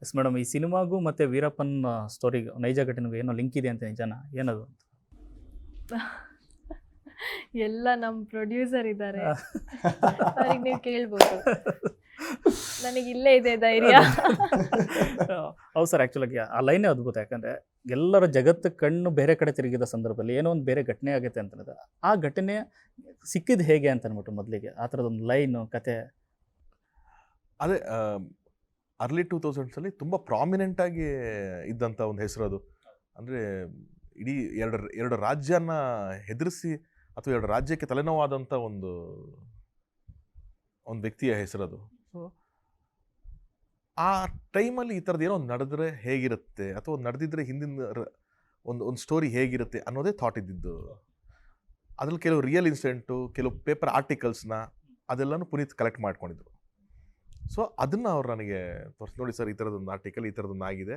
Yes madam, ಈ ಸಿನಿಮಾಗೂ ಮತ್ತು ವೀರಪ್ಪನ್ ಸ್ಟೋರಿಗೂ ನೈಜ ಘಟನೆಗೂ ಏನೋ ಲಿಂಕ್ ಇದೆ ಅಂತ ನಿಜನಾ? ಏನದು? ಎಲ್ಲ ನಮ್ಮ ಪ್ರೊಡ್ಯೂಸರ್ ಇದ್ದಾರೆ, ಅವ್ರಿಗೆ ನೀವು ಕೇಳ್ಬೋದು. ನನಗೆ ಇಲ್ಲೇ ಇದೆ ಧೈರ್ಯ. ಹೌದು ಸರ್, ಆ್ಯಕ್ಚುಲಾಗಿ ಆ ಲೈನೇ ಅದ್ಭುತ. ಯಾಕಂದರೆ ಎಲ್ಲರ ಜಗತ್ತು ಕಣ್ಣು ಬೇರೆ ಕಡೆ ತಿರುಗಿದ ಸಂದರ್ಭದಲ್ಲಿ ಏನೋ ಒಂದು ಬೇರೆ ಘಟನೆ ಆಗುತ್ತೆ ಅಂತಂದ್ರೆ ಆ ಘಟನೆ ಸಿಕ್ಕಿದ್ದು ಹೇಗೆ ಅಂತ ಅಂದ್ಬಿಟ್ಟು ಮೊದಲಿಗೆ ಆ ಥರದೊಂದು ಲೈನು ಕತೆ. ಅದೇ ಅರ್ಲಿ 2000ಸಲ್ಲಿ ತುಂಬ ಪ್ರಾಮಿನೆಂಟಾಗಿ ಇದ್ದಂಥ ಒಂದು ಹೆಸರು ಅದು. ಅಂದರೆ ಇಡೀ ಎರಡು ರಾಜ್ಯನ ಹೆದರಿಸಿ ಅಥವಾ ಎರಡು ರಾಜ್ಯಕ್ಕೆ ತಲೆನೋವಾದಂಥ ಒಂದು ವ್ಯಕ್ತಿಯ ಹೆಸರದು. ಸೊ ಆ ಟೈಮಲ್ಲಿ ಈ ಥರದ್ದು ಏನೋ ಒಂದು ನಡೆದ್ರೆ ಹೇಗಿರುತ್ತೆ ಅಥವಾ ನಡೆದಿದ್ರೆ ಹಿಂದಿನ ಒಂದು ಸ್ಟೋರಿ ಹೇಗಿರುತ್ತೆ ಅನ್ನೋದೇ ಥಾಟ್ ಇದ್ದಿದ್ದು. ಅದ್ರಲ್ಲಿ ಕೆಲವು ರಿಯಲ್ ಇನ್ಸಿಡೆಂಟು, ಕೆಲವು ಪೇಪರ್ ಆರ್ಟಿಕಲ್ಸ್ನ ಅದೆಲ್ಲನೂ ಪುನೀತ್ ಕಲೆಕ್ಟ್ ಮಾಡ್ಕೊಂಡಿದ್ರು. ಸೊ ಅದನ್ನು ಅವ್ರು ನನಗೆ ತೋರಿಸಿ, ನೋಡಿ ಸರ್, ಈ ಥರದೊಂದು ಆರ್ಟಿಕಲ್, ಈ ಥರದೊಂದು ಆಗಿದೆ,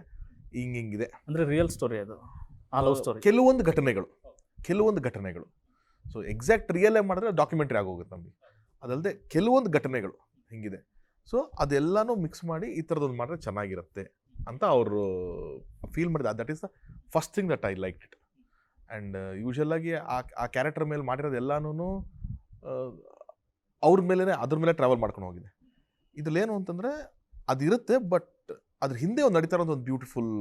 ಹಿಂಗಿದೆ. ಅಂದರೆ ರಿಯಲ್ ಸ್ಟೋರಿ ಅದು, ಆ ಲವ್ ಸ್ಟೋರಿ. ಕೆಲವೊಂದು ಘಟನೆಗಳು ಸೊ ಎಕ್ಸಾಕ್ಟ್ ರಿಯಲ್ಲೇ ಮಾಡಿದ್ರೆ ಡಾಕ್ಯುಮೆಂಟ್ರಿ ಆಗೋಗುತ್ತೆ ನಮಗೆ. ಅದಲ್ಲದೆ ಕೆಲವೊಂದು ಘಟನೆಗಳು ಹಿಂಗಿದೆ. ಸೊ ಅದೆಲ್ಲನೂ ಮಿಕ್ಸ್ ಮಾಡಿ ಈ ಥರದೊಂದು ಮಾಡಿದ್ರೆ ಚೆನ್ನಾಗಿರುತ್ತೆ ಅಂತ ಅವರು ಫೀಲ್ ಮಾಡಿದ. That is the first thing that I like it. And ಯೂಶ್ವಲಾಗಿ ಆ ಕ್ಯಾರೆಕ್ಟರ್ ಮೇಲೆ ಮಾಡಿರೋದು ಎಲ್ಲನೂ ಅದ್ರ ಮೇಲೆ ಟ್ರಾವೆಲ್ ಮಾಡ್ಕೊಂಡು ಹೋಗಿದೆ. ಇದ್ರಲ್ಲೇನು ಅಂತಂದರೆ ಅದಿರುತ್ತೆ, ಬಟ್ ಅದ್ರ ಹಿಂದೆ ಒಂದು ನಡೀತಾ ಇರೋದು ಒಂದು ಬ್ಯೂಟಿಫುಲ್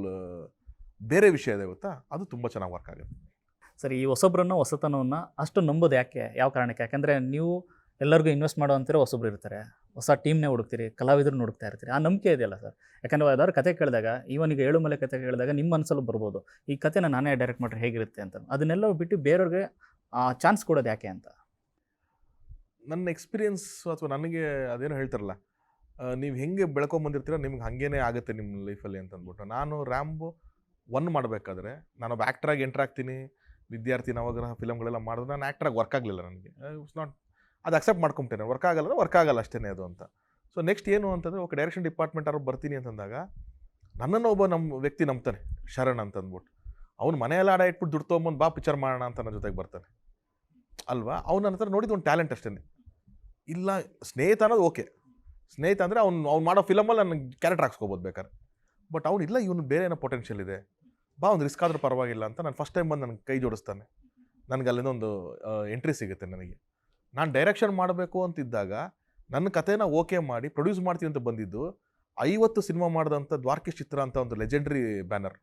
ಬೇರೆ ವಿಷಯ ಇದೆ ಗೊತ್ತಾ, ಅದು ತುಂಬ ಚೆನ್ನಾಗಿ ವರ್ಕ್ ಆಗುತ್ತೆ. ಸರಿ, ಈ ಹೊಸಬ್ರನ್ನ ಹೊಸತನವನ್ನು ಅಷ್ಟು ನಂಬೋದು ಯಾಕೆ, ಯಾವ ಕಾರಣಕ್ಕೆ? ಯಾಕೆಂದರೆ ನೀವು ಎಲ್ಲರಿಗೂ ಇನ್ವೆಸ್ಟ್ ಮಾಡೋ ಅಂತೀರೋ ಹೊಸಬ್ರು ಇರ್ತಾರೆ, ಹೊಸ ಟೀಮ್ನೇ ಹುಡುಕ್ತೀರಿ, ಕಲಾವಿದರನ್ನ ಹುಡುಕ್ತಾ ಇರ್ತೀರಿ. ಆ ನಂಬಿಕೆ ಇದೆಯಲ್ಲ ಸರ್. ಯಾಕಂದರೆ ಯಾವ್ದಾದ್ರು ಕತೆ ಕೇಳಿದಾಗ, ಇವನಿಗೆ ಏಳುಮಲೆ ಕತೆ ಕೇಳಿದಾಗ ನಿಮ್ಮ ಮನಸ್ಸಲ್ಲೂ ಬರ್ಬೋದು, ಈ ಕತೆನ ನಾನೇ ಡೈರೆಕ್ಟ್ ಮಾಡಿದ್ರೆ ಹೇಗಿರುತ್ತೆ ಅಂತ. ಅದನ್ನೆಲ್ಲ ಬಿಟ್ಟು ಬೇರೆಯವ್ರಿಗೆ ಚಾನ್ಸ್ ಕೊಡೋದು ಯಾಕೆ ಅಂತ. ನನ್ನ ಎಕ್ಸ್ಪೀರಿಯನ್ಸ್ ಅಥವಾ ನನಗೆ ಅದೇನೋ ಹೇಳ್ತಾರಲ್ಲ, ನೀವು ಹೆಂಗೆ ಬೆಳ್ಕೊಂಬಂದಿರ್ತೀರ ನಿಮ್ಗೆ ಹಾಗೇನೇ ಆಗುತ್ತೆ ನಿಮ್ಮ ಲೈಫಲ್ಲಿ ಅಂತ ಅಂದ್ಬಿಟ್ಟು. ನಾನು ರ್ಯಾಂಬೋ 1 ಮಾಡಬೇಕಾದ್ರೆ ನಾನೊಬ್ಬ ಆ್ಯಕ್ಟ್ರಾಗಿ ಎಂಟ್ರ್ ಆಗ್ತೀನಿ, ವಿದ್ಯಾರ್ಥಿ ನವಗ್ರಹ ಫಿಲಮ್ಗಳೆಲ್ಲ ಮಾಡಿದ್ರೆ ನಾನು ಆ್ಯಕ್ಟ್ರಾಗಿ ವರ್ಕ್ ಆಗಲಿಲ್ಲ ನನಗೆ. ಇಟ್ಸ್ ನಾಟ್, ಅದು ಅಕ್ಸೆಪ್ಟ್ ಮಾಡ್ಕೊಂತೇನೆ, ವರ್ಕ್ ಆಗಲ್ಲ ಅಷ್ಟೇ ಅದು ಅಂತ. ಸೊ ನೆಕ್ಸ್ಟ್ ಏನು ಅಂತಂದರೆ, ಓಕೆ, ಡೈರೆಕ್ಷನ್ ಡಿಪಾರ್ಟ್ಮೆಂಟ್ ಅವ್ರು ಬರ್ತೀನಿ ಅಂತಂದಾಗ ನನ್ನನ್ನು ಒಬ್ಬ ವ್ಯಕ್ತಿ ನಂಬ್ತಾನೆ, ಶರಣ್ ಅಂತಂದ್ಬಿಟ್ಟು. ಅವ್ನು ಮನೆಯೆಲ್ಲ ಆಡ ಇಟ್ಬಿಟ್ಟು ದುಡ್ಡು ತೊಗೊಂಬಂದು ಬಾ ಪಿಕ್ಚರ್ ಮಾಡೋಣ ಅಂತ ನನ್ನ ಜೊತೆಗೆ ಬರ್ತಾನೆ ಅಲ್ವಾ. ಅವ್ನು ನನ್ನ ಹತ್ರ ನೋಡಿದ್ದು ಒಂದು ಟ್ಯಾಲೆಂಟ್ ಅಷ್ಟೇ. ಇಲ್ಲ ಸ್ನೇಹಿತ ಅನ್ನೋದು ಓಕೆ, ಸ್ನೇಹಿತ ಅಂದರೆ ಅವ್ನು ಮಾಡೋ ಫಿಲಮಲ್ಲಿ ನನ್ನ ಕ್ಯಾರೆಕ್ಟರ್ ಹಾಕ್ಸ್ಕೊಬೋದು ಬೇಕಾದ್ರೆ. ಬಟ್ ಅವ್ನು ಇಲ್ಲ, ಇವನು ಬೇರೆ ಏನೋ ಪೊಟೆನ್ಷಿಯಲ್ ಇದೆ, ಬಾ ಒಂದು ರಿಸ್ಕ್ ಆದರೂ ಪರವಾಗಿಲ್ಲ ಅಂತ ನಾನು ಫಸ್ಟ್ ಟೈಮ್ ಬಂದು ನನಗೆ ಕೈ ಜೋಡಿಸ್ತಾನೆ. ನನಗೆ ಅಲ್ಲಿಂದ ಒಂದು ಎಂಟ್ರಿ ಸಿಗುತ್ತೆ ನನಗೆ. ನಾನು ಡೈರೆಕ್ಷನ್ ಮಾಡಬೇಕು ಅಂತಿದ್ದಾಗ ನನ್ನ ಕಥೆನ ಓಕೆ ಮಾಡಿ ಪ್ರೊಡ್ಯೂಸ್ ಮಾಡ್ತೀವಿ ಅಂತ ಬಂದಿದ್ದು 50 ಸಿನಿಮಾ ಮಾಡಿದಂಥ ದ್ವಾರಕೀಶ್ ಚಿತ್ರ ಅಂತ ಒಂದು ಲೆಜೆಂಡ್ರಿ ಬ್ಯಾನರ್.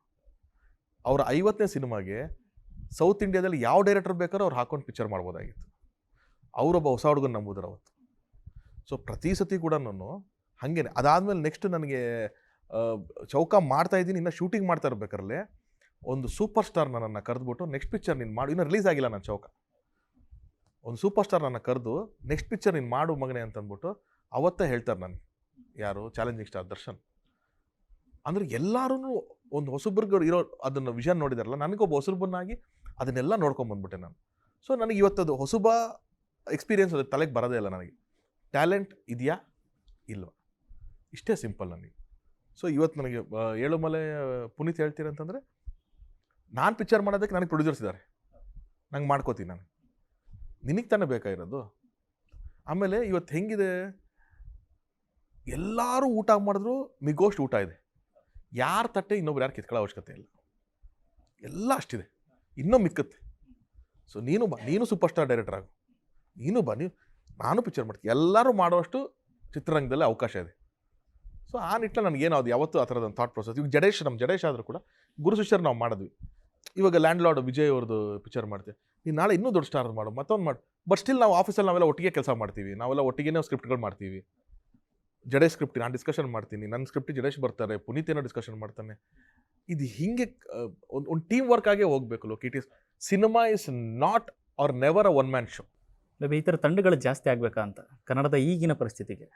ಅವರ 50ನೇ ಸಿನಿಮಾಗೆ ಸೌತ್ ಇಂಡಿಯಾದಲ್ಲಿ ಯಾವ ಡೈರೆಕ್ಟರ್ ಬೇಕಾದ್ರೂ ಅವ್ರು ಹಾಕೊಂಡು ಪಿಕ್ಚರ್ ಮಾಡ್ಬೋದಾಗಿತ್ತು. ಅವರೊಬ್ಬ ಹೊಸ ಹುಡುಗನ ನಂಬುದ್ರು ಅವತ್ತು. ಸೊ ಪ್ರತಿ ಸತಿ ಕೂಡ ನಾನು ಹಾಗೇನೆ. ಅದಾದಮೇಲೆ ನೆಕ್ಸ್ಟ್ ನನಗೆ ಚೌಕ ಮಾಡ್ತಾ ಇದ್ದೀನಿ, ಇನ್ನು ಶೂಟಿಂಗ್ ಮಾಡ್ತಾ ಇರ್ಬೇಕಾರಲ್ಲೇ ಒಂದು ಸೂಪರ್ ಸ್ಟಾರ್ ನನ್ನನ್ನು ಕರೆದ್ಬಿಟ್ಟು, ನೆಕ್ಸ್ಟ್ ಪಿಕ್ಚರ್ ನೀನು ಮಾಡು, ಇನ್ನೂ ರಿಲೀಸ್ ಆಗಿಲ್ಲ ನನ್ನ ಚೌಕ, ಒಂದು ಸೂಪರ್ ಸ್ಟಾರ್ ನನ್ನ ಕರೆದು ನೆಕ್ಸ್ಟ್ ಪಿಕ್ಚರ್ ನೀನು ಮಾಡು ಮಗನೇ ಅಂತಂದ್ಬಿಟ್ಟು ಅವತ್ತೇ ಹೇಳ್ತಾರೆ ನನಗೆ. ಯಾರು? Challenging star Darshan. ಅಂದರೆ ಎಲ್ಲರೂ ಒಂದು ಹೊಸಬ್ರಿಗೆ ಇರೋ ಅದನ್ನು ವಿಷನ್ ನೋಡಿದಾರಲ್ಲ, ನನಗೊಬ್ಬ ಹೊಸಬ್ರನ್ನಾಗಿ ಅದನ್ನೆಲ್ಲ ನೋಡ್ಕೊಂಬಂದ್ಬಿಟ್ಟೆ ನಾನು. ಸೊ ನನಗೆ ಇವತ್ತದು ಹೊಸಬ ಎಕ್ಸ್ಪೀರಿಯನ್ಸ್ ಅದು ತಲೆಗೆ ಬರೋದೇ ಇಲ್ಲ ನನಗೆ. ಟ್ಯಾಲೆಂಟ್ ಇದೆಯಾ ಇಲ್ವಾ, ಇಷ್ಟೇ ಸಿಂಪಲ್ ನನಗೆ. ಸೊ ಇವತ್ತು ನನಗೆ ಏಳುಮಲೆ ಪುನೀತ್ ಹೇಳ್ತೀರ ಅಂತಂದರೆ, ನಾನು ಪಿಕ್ಚರ್ ಮಾಡೋದಕ್ಕೆ ನನಗೆ ಪ್ರೊಡ್ಯೂಸರ್ಸ್ ಇದ್ದಾರೆ, ನಂಗೆ ಮಾಡ್ಕೋತೀನಿ ನಾನು, ನಿನಗೆ ತಾನೇ ಬೇಕಾಗಿರೋದು. ಆಮೇಲೆ ಇವತ್ತು ಹೆಂಗಿದೆ, ಎಲ್ಲರೂ ಊಟ ಮಾಡಿದ್ರು ಮಿಗೋಷ್ಟು ಊಟ ಇದೆ, ಯಾರ ತಟ್ಟೆ ಇನ್ನೊಬ್ರು ಯಾರು ಕಿತ್ಕೊಳ್ಳೋ ಅವಶ್ಯಕತೆ ಇಲ್ಲ, ಎಲ್ಲ ಅಷ್ಟಿದೆ, ಇನ್ನೂ ಮಿಕ್ಕತ್ತೆ. ಸೊ ನೀನು ಸೂಪರ್ ಸ್ಟಾರ್ ಡೈರೆಕ್ಟರ್ ಆಗು, ನೀನು ಬಾ, ನಾನು ಪಿಕ್ಚರ್ ಮಾಡ್ತೀನಿ, ಎಲ್ಲರೂ ಮಾಡೋಷ್ಟು ಚಿತ್ರರಂಗದಲ್ಲಿ ಅವಕಾಶ ಇದೆ. ಸೊ ಆ ನಿಟ್ಟಿನಲ್ಲಿ ನನಗೇನು ಅದು ಯಾವತ್ತೂ ಆ ಥರದೊಂದು ಥಾಟ್ ಪ್ರೊಸೆಸ್. ಇವಾಗ ನಮ್ಮ ಜಡೇಶ್ ಆದರೂ ಕೂಡ ಗುರು ಶಿಷ್ಯರು ನಾವು ಮಾಡಿದ್ವಿ. ಇವಾಗ ಲ್ಯಾಂಡ್ ಲಾರ್ಡ್ ವಿಜಯ್ ಅವ್ರದ್ದು ಪಿಕ್ಚರ್ ಮಾಡ್ತೀವಿ, ನೀನು ನಾಳೆ ಇನ್ನೂ ದೊಡ್ಡ ಸ್ಟಾರ್ ಮಾಡು, ಮತ್ತೊಂದು ಮಾಡು. ಬಟ್ ಸ್ಟಿಲ್ ನಾವು ಆಫೀಸಲ್ಲಿ ನಾವೆಲ್ಲ ಒಟ್ಟಿಗೆ ಕೆಲಸ ಮಾಡ್ತೀವಿ, ನಾವೆಲ್ಲ ಒಟ್ಟಿಗೆ ಸ್ಕ್ರಿಪ್ಟ್ಗಳು ಮಾಡ್ತೀವಿ. ಜಡೇಶ್ ಸ್ಕ್ರಿಪ್ಟ್ ನಾನು ಡಿಸ್ಕಷನ್ ಮಾಡ್ತೀನಿ, ನನ್ನ ಸ್ಕ್ರಿಪ್ಟಿಗೆ ಜಡೇಶ್ ಬರ್ತಾರೆ, ಪುನೀತ್ ಏನೋ ಡಿಸ್ಕಷನ್ ಮಾಡ್ತಾನೆ. ಇದು ಹೀಗೆ ಒಂದು ಟೀಮ್ ವರ್ಕ್ ಆಗೇ ಹೋಗಬೇಕು. Look, it is cinema is not or never a one man show. Maybe ಈ ಥರ ತಂಡಗಳು ಜಾಸ್ತಿ ಆಗಬೇಕಾ ಅಂತ ಕನ್ನಡದ ಈಗಿನ ಪರಿಸ್ಥಿತಿಗೆ.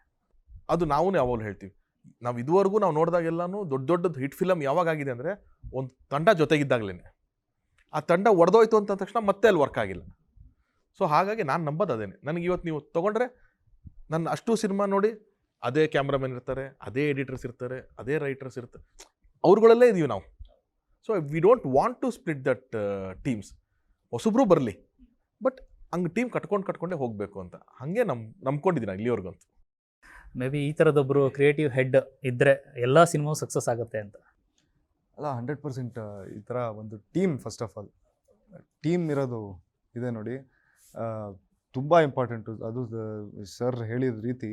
ಅದು ನಾವು ಯಾವಾಗಲೂ ಹೇಳ್ತೀವಿ. ನಾವು ಇದುವರೆಗೂ ನಾವು ನೋಡಿದಾಗೆಲ್ಲನೂ ದೊಡ್ಡದು ಹಿಟ್ ಫಿಲಮ್ ಯಾವಾಗ ಆಗಿದೆ ಅಂದರೆ ಒಂದು ತಂಡ ಜೊತೆಗಿದ್ದಾಗಲೇ. ಆ ತಂಡ ಒಡೆದೋಯ್ತು ಅಂತ ತಕ್ಷಣ ಮತ್ತೆ ಅಲ್ಲಿ ವರ್ಕ್ ಆಗಿಲ್ಲ. ಸೊ ಹಾಗಾಗಿ ನಾನು ನಂಬೋದು ಅದೇನೆ. ನನಗೆ ಇವತ್ತು ನೀವು ತೊಗೊಂಡ್ರೆ ನನ್ನ ಅಷ್ಟು ಸಿನಿಮಾ ನೋಡಿ ಅದೇ ಕ್ಯಾಮ್ರಾಮನ್ ಇರ್ತಾರೆ, ಅದೇ ಎಡಿಟರ್ಸ್ ಇರ್ತಾರೆ, ಅದೇ ರೈಟರ್ಸ್ ಇರ್ತಾರೆ, ಅವ್ರುಗಳಲ್ಲೇ ಇದೀವಿ ನಾವು. So we don't want to split that teams. ಹೊಸಬ್ರು ಬರಲಿ, ಬಟ್ ಹಂಗೆ ಟೀಮ್ ಕಟ್ಕೊಂಡೇ ಹೋಗಬೇಕು ಅಂತ ಹಾಗೆ ನಂಬ್ಕೊಂಡಿದ್ದೀನಿ ಇಲ್ಲಿವರೆಗಂತೂ. ಮೇ ಬಿ ಈ ಥರದೊಬ್ಬರು ಕ್ರಿಯೇಟಿವ್ ಹೆಡ್ ಇದ್ದರೆ ಎಲ್ಲ ಸಿನಿಮಾವು ಸಕ್ಸಸ್ ಆಗುತ್ತೆ ಅಂತ. ಅಲ್ಲ 100% ಈ ಥರ ಒಂದು team, first of all team ಇರೋದು ಇದೆ ನೋಡಿ, ತುಂಬ ಇಂಪಾರ್ಟೆಂಟು. ಅದು ಸರ್ ಹೇಳಿದ ರೀತಿ,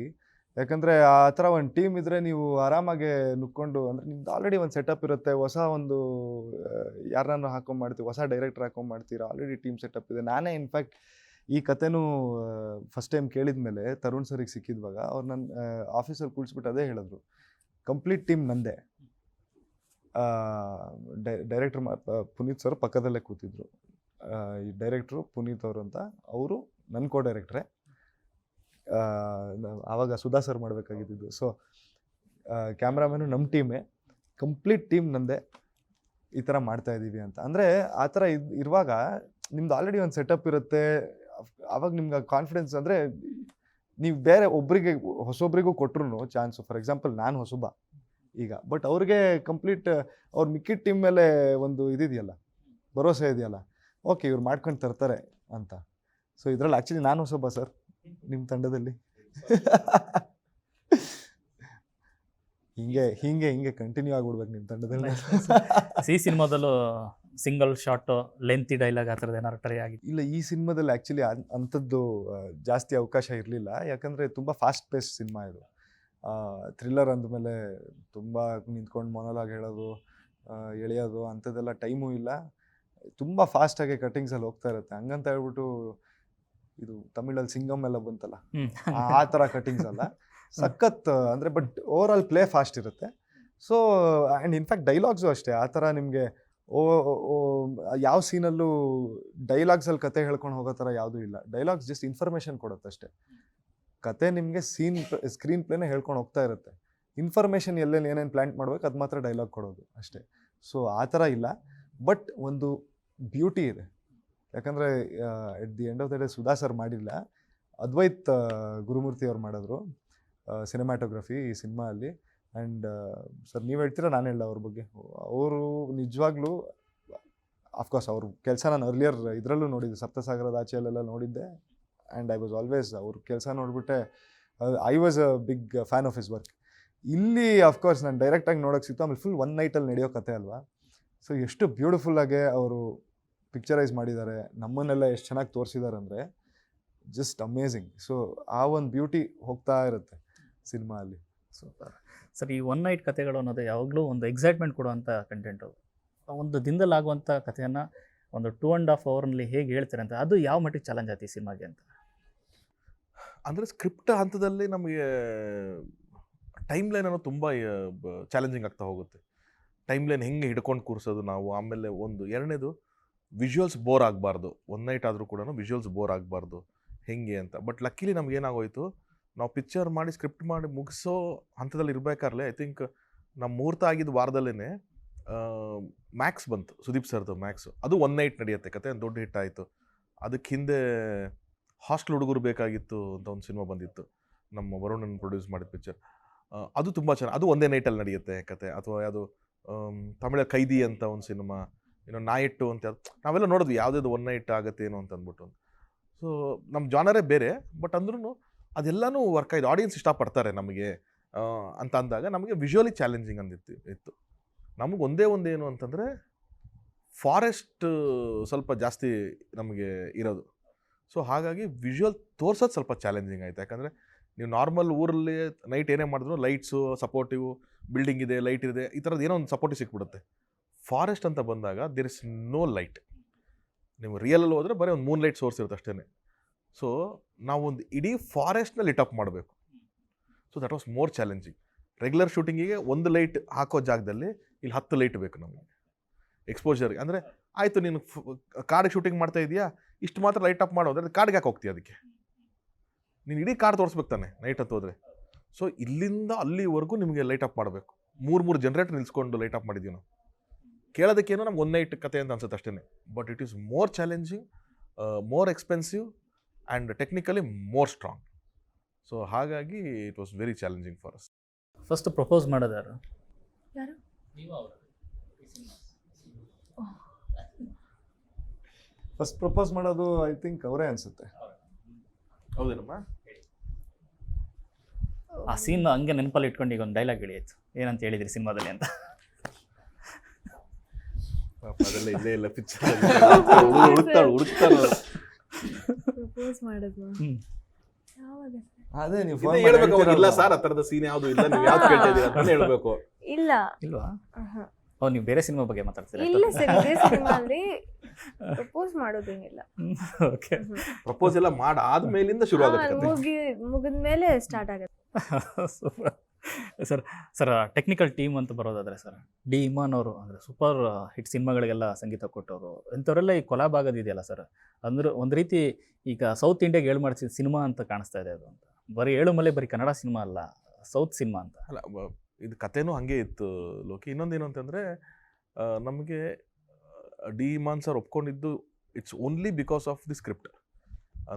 ಯಾಕಂದರೆ ಆ ಥರ ಒಂದು ಟೀಮ್ ಇದ್ದರೆ ನೀವು ಆರಾಮಾಗೆ ನುಕ್ಕೊಂಡು, ಅಂದರೆ ನಿಮ್ದು ಆಲ್ರೆಡಿ ಒಂದು ಸೆಟಪ್ ಇರುತ್ತೆ, ಹೊಸ ಒಂದು ಯಾರನ್ನ ಹಾಕೊಂಡು ಮಾಡ್ತೀವಿ, ಹೊಸ ಡೈರೆಕ್ಟರ್ ಹಾಕೊಂಡು ಮಾಡ್ತೀರಾ, ಆಲ್ರೆಡಿ ಟೀಮ್ ಸೆಟಪ್ ಇದೆ. ನಾನೇ ಇನ್ಫ್ಯಾಕ್ಟ್ ಈ ಕತೆನೂ ಫಸ್ಟ್ ಟೈಮ್ ಕೇಳಿದ ಮೇಲೆ ತರುಣ್ ಸರಿಗೆ ಸಿಕ್ಕಿದ್ವಾಗ ಅವ್ರು ನನ್ನ ಆಫೀಸಲ್ಲಿ ಕೂಡಿಸ್ಬಿಟ್ಟು ಅದೇ ಹೇಳಿದ್ರು, ಕಂಪ್ಲೀಟ್ ಟೀಮ್ ನಂದೇ. ಡೈರೆಕ್ಟ್ರ್ ಪುನೀತ್ ಸರ್ ಪಕ್ಕದಲ್ಲೇ ಕೂತಿದ್ರು. ಈ ಡೈರೆಕ್ಟ್ರು ಪುನೀತ್ ಅವರು ಅಂತ, ಅವರು ನನ್ನ ಕೋ ಡೈರೆಕ್ಟ್ರೇ. ಆವಾಗ ಸುಧಾ ಸರ್ ಮಾಡಬೇಕಾಗಿದ್ದು. ಸೊ ಕ್ಯಾಮ್ರಾಮನ್ನು ನಮ್ಮ ಟೀಮೇ, ಕಂಪ್ಲೀಟ್ ಟೀಮ್ ನಂದೇ, ಈ ಥರ ಮಾಡ್ತಾಯಿದ್ದೀವಿ ಅಂತ. ಅಂದರೆ ಆ ಥರ ಇರುವಾಗ ನಿಮ್ದು ಆಲ್ರೆಡಿ ಒಂದು ಸೆಟಪ್ ಇರುತ್ತೆ. ಆವಾಗ ನಿಮ್ಗೆ ಕಾನ್ಫಿಡೆನ್ಸ್, ಅಂದರೆ ನೀವು ಬೇರೆ ಒಬ್ಬರಿಗೆ ಹೊಸೊಬ್ರಿಗೂ ಕೊಟ್ಟರು ಚಾನ್ಸು, ಫಾರ್ ಎಕ್ಸಾಂಪಲ್ ನಾನು ಹೊಸಬ ಈಗ, ಬಟ್ ಅವ್ರಿಗೆ ಕಂಪ್ಲೀಟ್ ಅವ್ರ ಮಿಕ್ಕಿದ ಟೀಮ್ ಮೇಲೆ ಒಂದು ಇದಿದೆಯಲ್ಲ, ಭರೋಸೆ ಇದೆಯಲ್ಲ, ಓಕೆ ಇವ್ರು ಮಾಡ್ಕೊಂಡು ತರ್ತಾರೆ ಅಂತ. ಸೊ ಇದರಲ್ಲಿ ಆ್ಯಕ್ಚುಲಿ ನಾನು ಹೊಸಬ ಸರ್ ನಿಮ್ಮ ತಂಡದಲ್ಲಿ. ಹಿಂಗೆ ಕಂಟಿನ್ಯೂ ಆಗ್ಬಿಡ್ಬೇಕು ನಿಮ್ಮ ತಂಡದಲ್ಲಿ. ಈ ಸಿನಿಮಾದಲ್ಲೂ ಸಿಂಗಲ್ ಶಾಟ್ ಲೆಂತಿ ಡೈಲಾಗ್ ಆ ಥರದ್ದು ಏನಾರು ಟ್ರೈ ಆಗಿದೆ? ಇಲ್ಲ, ಈ ಸಿನಿಮಾದಲ್ಲಿ ಆ್ಯಕ್ಚುಲಿ ಅಂಥದ್ದು ಜಾಸ್ತಿ ಅವಕಾಶ ಇರಲಿಲ್ಲ. ಯಾಕಂದರೆ ತುಂಬ ಫಾಸ್ಟ್ ಪೇಸ್ ಸಿನಿಮಾ ಇದು. ಥ್ರಿಲ್ಲರ್ ಅಂದಮೇಲೆ ತುಂಬ ನಿಂತ್ಕೊಂಡು ಮೊನಲಾಗ್ ಹೇಳೋದು, ಎಳೆಯೋದು ಅಂಥದ್ದೆಲ್ಲ ಟೈಮೂ ಇಲ್ಲ. ತುಂಬ ಫಾಸ್ಟಾಗಿ ಕಟ್ಟಿಂಗ್ಸಲ್ಲಿ ಹೋಗ್ತಾ ಇರುತ್ತೆ. ಹಂಗಂತ ಹೇಳ್ಬಿಟ್ಟು ಇದು ತಮಿಳಲ್ಲಿ ಸಿಂಗಮ್ ಎಲ್ಲ ಬಂತಲ್ಲ, ಆ ಥರ ಕಟ್ಟಿಂಗ್ಸ್ ಅಲ್ಲ, ಸಖತ್. ಅಂದರೆ but over all play fast ಇರುತ್ತೆ. ಸೊ ಆ್ಯಂಡ್ ಇನ್ಫ್ಯಾಕ್ಟ್ ಡೈಲಾಗ್ಸು ಅಷ್ಟೇ. ಆ ಥರ ನಿಮಗೆ ಯಾವ ಸೀನಲ್ಲೂ ಡೈಲಾಗ್ಸಲ್ಲಿ ಕತೆ ಹೇಳ್ಕೊಂಡು ಹೋಗೋ ಥರ ಯಾವುದೂ ಇಲ್ಲ. ಡೈಲಾಗ್ಸ್ ಜಸ್ಟ್ ಇನ್ಫಾರ್ಮೇಷನ್ ಕೊಡುತ್ತೆ ಅಷ್ಟೇ. ಕತೆ ನಿಮಗೆ ಸ್ಕ್ರೀನ್ ಪ್ಲೇನೇ ಹೇಳ್ಕೊಂಡು ಹೋಗ್ತಾ ಇರುತ್ತೆ. ಇನ್ಫಾರ್ಮೇಷನ್ ಎಲ್ಲೆಲ್ಲಿ ಏನೇನು ಪ್ಲ್ಯಾಂಟ್ ಮಾಡ್ಬೇಕು ಅದು ಮಾತ್ರ ಡೈಲಾಗ್ ಕೊಡೋದು ಅಷ್ಟೇ. ಸೊ ಆ ಥರ ಇಲ್ಲ, ಬಟ್ ಒಂದು ಬ್ಯೂಟಿ ಇದೆ. ಯಾಕಂದರೆ at the end of the day Sudha sir ಮಾಡಿಲ್ಲ, ಅದ್ವೈತ್ ಗುರುಮೂರ್ತಿ ಅವ್ರು ಮಾಡಿದ್ರು ಸಿನಿಮ್ಯಾಟೋಗ್ರಫಿ ಈ ಸಿನಿಮಾ ಅಲ್ಲಿ. ಆ್ಯಂಡ್ ಸರ್ ನೀವು ಹೇಳ್ತೀರಾ ನಾನು ಹೇಳ ಅವ್ರ ಬಗ್ಗೆ. ಅವರು ನಿಜವಾಗ್ಲೂ ಅಫ್ಕೋರ್ಸ್ ಅವ್ರ ಕೆಲಸ ನಾನು ಅರ್ಲಿಯರ್ ಇದರಲ್ಲೂ ನೋಡಿದ್ದೆ, ಸಪ್ತಸಾಗರದ ಆಚೆಯಲ್ಲೆಲ್ಲ ನೋಡಿದ್ದೆ. ಆ್ಯಂಡ್ ಐ ವಾಸ್ ಆಲ್ವೇಸ್ ಅವ್ರ ಕೆಲಸ ನೋಡಿಬಿಟ್ಟೆ I was a big fan of his work. ಇಲ್ಲಿ ಅಫ್ಕೋರ್ಸ್ ನಾನು ಡೈರೆಕ್ಟಾಗಿ ನೋಡೋಕೆ ಸಿಕ್ತು. ಆಮೇಲೆ ಫುಲ್ ಒನ್ ನೈಟಲ್ಲಿ ನಡೆಯೋ ಕತೆ ಅಲ್ವಾ. ಸೊ ಎಷ್ಟು ಬ್ಯೂಟಿಫುಲ್ಲಾಗೆ ಅವರು ಪಿಕ್ಚರೈಸ್ ಮಾಡಿದ್ದಾರೆ, ನಮ್ಮನ್ನೆಲ್ಲ ಎಷ್ಟು ಚೆನ್ನಾಗಿ ತೋರಿಸಿದ್ದಾರೆ ಅಂದರೆ ಜಸ್ಟ್ ಅಮೇಝಿಂಗ್. ಸೊ ಆ ಒಂದು ಬ್ಯೂಟಿ ಹೋಗ್ತಾ ಇರುತ್ತೆ ಸಿನಿಮಾ ಅಲ್ಲಿ. Super sir. ಈ ಒನ್ ನೈಟ್ ಕತೆಗಳು ಅನ್ನೋದು ಯಾವಾಗಲೂ ಒಂದು ಎಕ್ಸೈಟ್ಮೆಂಟ್ ಕೊಡುವಂಥ ಕಂಟೆಂಟು. ಒಂದು ದಿನದಲ್ಲಿ ಆಗುವಂಥ ಕಥೆಯನ್ನು ಒಂದು 2.5 ಅವರ್ನಲ್ಲಿ ಹೇಗೆ ಹೇಳ್ತಾರೆ ಅಂತ, ಅದು ಯಾವ ಮಟ್ಟಿಗೆ ಚಾಲೆಂಜ್ ಆಯ್ತು ಈ ಸಿನಿಮಾಗೆ ಅಂತ? ಅಂದರೆ ಸ್ಕ್ರಿಪ್ಟ್ ಹಂತದಲ್ಲಿ ನಮಗೆ ಟೈಮ್ ಲೈನ್ ಅನ್ನೋದು ತುಂಬ ಚಾಲೆಂಜಿಂಗ್ ಆಗ್ತಾ ಹೋಗುತ್ತೆ. ಟೈಮ್ ಲೈನ್ ಹೆಂಗೆ ಹಿಡ್ಕೊಂಡು ಕೂರಿಸೋದು ನಾವು. ಆಮೇಲೆ ಎರಡನೇದು ವಿಜುವಲ್ಸ್ ಬೋರ್ ಆಗಬಾರ್ದು. ಒನ್ ನೈಟ್ ಆದರೂ ಕೂಡ ವಿಜುವಲ್ಸ್ ಬೋರ್ ಆಗಬಾರ್ದು ಹೆಂಗೆ ಅಂತ. ಬಟ್ ಲಕ್ಕಿಲಿ ನಮಗೇನಾಗೋಯ್ತು, ನಾವು ಪಿಕ್ಚರ್ ಮಾಡಿ ಸ್ಕ್ರಿಪ್ಟ್ ಮಾಡಿ ಮುಗಿಸೋ ಹಂತದಲ್ಲಿ ಇರಬೇಕಾರ್ಲೆ ಐ ಥಿಂಕ್ ನಮ್ಮ ಮುಹೂರ್ತ ಆಗಿದ್ದ ವಾರದಲ್ಲೇ ಮ್ಯಾಕ್ಸ್ ಬಂತು, ಸುದೀಪ್ ಸರ್ದು ಮ್ಯಾಕ್ಸು. ಅದು ಒನ್ ನೈಟ್ ನಡೆಯುತ್ತೆ ಕತೆ, ದೊಡ್ಡ ಹಿಟ್ ಆಯಿತು. ಅದಕ್ಕೆ ಹಿಂದೆ ಹಾಸ್ಟೆಲ್ ಹುಡುಗರು ಬೇಕಾಗಿತ್ತು ಅಂತ ಒಂದು ಸಿನಿಮಾ ಬಂದಿತ್ತು, ನಮ್ಮ ವರುಣನ್ ಪ್ರೊಡ್ಯೂಸ್ ಮಾಡಿದ ಪಿಕ್ಚರ್. ಅದು ತುಂಬ ಚೆನ್ನಾಗಿ, ಅದು ಒಂದೇ ನೈಟಲ್ಲಿ ನಡೆಯುತ್ತೆ ಕತೆ. ಅಥವಾ ಯಾವುದು ತಮಿಳ ಕೈದಿ ಅಂತ ಒಂದು ಸಿನಿಮಾ, ನಾಯಿಟ್ಟು ಅಂತ ನಾವೆಲ್ಲ ನೋಡಿದ್ವಿ, ಯಾವುದಾದ್ರು ಒನ್ ನೈಟ್ ಆಗುತ್ತೆ ಏನೋ ಅಂತ ಅಂದ್ಬಿಟ್ಟು. ಸೊ ನಮ್ಮ ಜಾನರೇ ಬೇರೆ, ಬಟ್ ಅಂದ್ರೂ ಅದೆಲ್ಲನೂ ವರ್ಕ್ ಆಯಿತು, ಆಡಿಯನ್ಸ್ ಇಷ್ಟಪಡ್ತಾರೆ ನಮಗೆ ಅಂತ ಅಂದಾಗ ನಮಗೆ ವಿಜುವಲಿ ಚಾಲೆಂಜಿಂಗ್ ಇತ್ತು. ನಮಗೆ ಒಂದೇನು ಅಂತಂದರೆ ಫಾರೆಸ್ಟ್ ಸ್ವಲ್ಪ ಜಾಸ್ತಿ ನಮಗೆ ಇರೋದು. ಸೊ ಹಾಗಾಗಿ ವಿಜುವಲ್ ತೋರ್ಸೋದು ಸ್ವಲ್ಪ ಚಾಲೆಂಜಿಂಗ್ ಆಯಿತು. ಯಾಕಂದರೆ ನೀವು ನಾರ್ಮಲ್ ಊರಲ್ಲಿ ನೈಟ್ ಏನೇ ಮಾಡಿದ್ರು ಲೈಟ್ಸು ಸಪೋರ್ಟಿವ್, ಬಿಲ್ಡಿಂಗ್ ಇದೆ, ಲೈಟ್ ಇದೆ, ಈ ಥರದ್ದು ಏನೋ ಒಂದು ಸಪೋರ್ಟಿವ್ ಸಿಕ್ಬಿಡುತ್ತೆ. ಫಾರೆಸ್ಟ್ ಅಂತ ಬಂದಾಗ ದೇರ್ ಇಸ್ ನೋ ಲೈಟ್. ನೀವು ರಿಯಲಲ್ಲಿ ಹೋದರೆ ಬರೀ ಒಂದು ಮೂನ್ ಲೈಟ್ ಸೋರ್ಸ್ ಇರುತ್ತೆ ಅಷ್ಟೇ. ಸೊ ನಾವೊಂದು ಇಡೀ ಫಾರೆಸ್ಟ್ನ ಲಿಟ್ ಅಪ್ ಮಾಡಬೇಕು. So that was more challenging. Regular ಶೂಟಿಂಗಿಗೆ ಒಂದು ಲೈಟ್ ಹಾಕೋ ಜಾಗದಲ್ಲಿ ಇಲ್ಲಿ 10 ಲೈಟ್ ಬೇಕು ನಮಗೆ ಎಕ್ಸ್ಪೋಜರ್ಗೆ. ಅಂದರೆ ಆಯಿತು, ನೀನು ಕಾಡಿಗೆ ಶೂಟಿಂಗ್ ಮಾಡ್ತಾ ಇದೆಯಾ, ಇಷ್ಟು ಮಾತ್ರ ಲೈಟ್ ಅಪ್ ಮಾಡೋದ್ರೆ ಕಾಡಿಗೆ ಯಾಕೆ ಹೋಗ್ತೀಯ, ಅದಕ್ಕೆ ನೀನು ಇಡೀ ಕಾಡು ತೋರಿಸ್ಬೇಕು ತಾನೆ ನೈಟ್ ಹತ್ತು ಹೋದರೆ. ಸೊ ಇಲ್ಲಿಂದ ಅಲ್ಲಿವರೆಗೂ ನಿಮಗೆ ಲೈಟ್ ಅಪ್ ಮಾಡಬೇಕು. 3 ಜನರೇಟರ್ ನಿಲ್ಸ್ಕೊಂಡು ಲೈಟ್ ಅಪ್ ಮಾಡಿದ್ದೀವಿ ನಾವು. ಕೇಳೋದಕ್ಕೇನೋ ನಮ್ಗೆ ಒನ್ ನೈಟ್ ಕತೆ ಅಂತ ಅನ್ಸುತ್ತೆ ಅಷ್ಟೇ. But it is more challenging, more expensive and technically more strong. So ಹಾಗಾಗಿ it was very challenging for us. First propose ಮಾಡೋದು ಯಾರು? ಫಸ್ಟ್ ಪ್ರಪೋಸ್ ಮಾಡೋದು ಐ ಥಿಂಕ್ ಅವರೇ ಅನಿಸುತ್ತೆ. ಹೌದೇನಮ್ಮ? ಆ ಸೀನ್ ಹಂಗೆ ನೆನಪಲ್ಲಿ ಇಟ್ಕೊಂಡು ಈಗ ಒಂದು ಡೈಲಾಗ್ ಹೇಳಿ ಆಯ್ತು, ಏನಂತ ಹೇಳಿದ್ರಿ ಸಿನಿಮಾದಲ್ಲಿ ಅಂತ. ಅದೆಲ್ಲ ಇಲ್ಲೇ ಇಲ್ಲ ಪಿಕ್ಚರ್ ಪ್ರಪೋಸ್ ಮಾಡಿದ್ನ ಹ್ಮ್. ಯಾವಾಗ sir? ಅದೇ ನೀವು ಹೇಳ್ಬೇಕು ಅವಾಗ, ಇಲ್ಲ ಸರ್ ಆ ಥರದ ಸೀನ್ ಯಾವುದು ಇಲ್ಲ, ನೀವು ಯಾವ್ದು ಕೇಳ್ತಾ ಇದ್ದೀರಾ ಅಂತ ಹೇಳ್ಬೇಕು. ಇಲ್ಲ ಇಲ್ವಾ? ಆಹಾ. ಓ, ನೀವು ಬೇರೆ ಸಿನಿಮಾ ಬಗ್ಗೆ ಮಾತಾಡ್ತೀರಾ? ಇಲ್ಲ ಸರ್, ಇದೇ ಸಿನಿಮಾಲಿ ಪ್ರಪೋಸ್ ಮಾಡೋದೇನಿಲ್ಲ. ಓಕೆ. ಪ್ರಪೋಸ್ ಎಲ್ಲ ಆದ್ಮೇಲಿಂದ ಶುರು ಆಗುತ್ತೆ ಕಥೆ. ಮುಗಿದ್ಮೇಲೆ ಸ್ಟಾರ್ಟ್ ಆಗುತ್ತೆ. Super sir. ಟೆಕ್ನಿಕಲ್ ಟೀಮ್ ಅಂತ ಬರೋದಾದ್ರೆ ಸರ್, ಡಿ ಇಮಾನ್ ಅವರು ಅಂದರೆ ಸೂಪರ್ ಹಿಟ್ ಸಿನಿಮಾಗಳಿಗೆಲ್ಲ ಸಂಗೀತ ಕೊಟ್ಟವರು, ಇಂಥವರೆಲ್ಲ ಈ ಕೊಲಾಬ್ ಆಗೋದಿದೆಯಲ್ಲ ಸರ್, ಅಂದ್ರೆ ಒಂದು ರೀತಿ ಈಗ ಸೌತ್ ಇಂಡಿಯಾಗೆ ಏಳು ಮಾಡಿಸಿದ ಸಿನಿಮಾ ಅಂತ ಕಾಣಿಸ್ತಾ ಇದೆ ಅದು ಅಂತ. ಬರೀ ಏಳುಮಲೆ ಬರೀ ಕನ್ನಡ ಸಿನಿಮಾ ಅಲ್ಲ, ಸೌತ್ ಸಿನಿಮಾ ಅಂತ. ಅಲ್ಲ ಇದು ಕಥೆನೂ ಹಾಗೆ ಇತ್ತು ಲೋಕಿ. ಇನ್ನೊಂದೇನು ಅಂತಂದರೆ ನಮಗೆ ಡಿ ಇಮಾನ್ ಸರ್ ಒಪ್ಕೊಂಡಿದ್ದು it's only because of the script.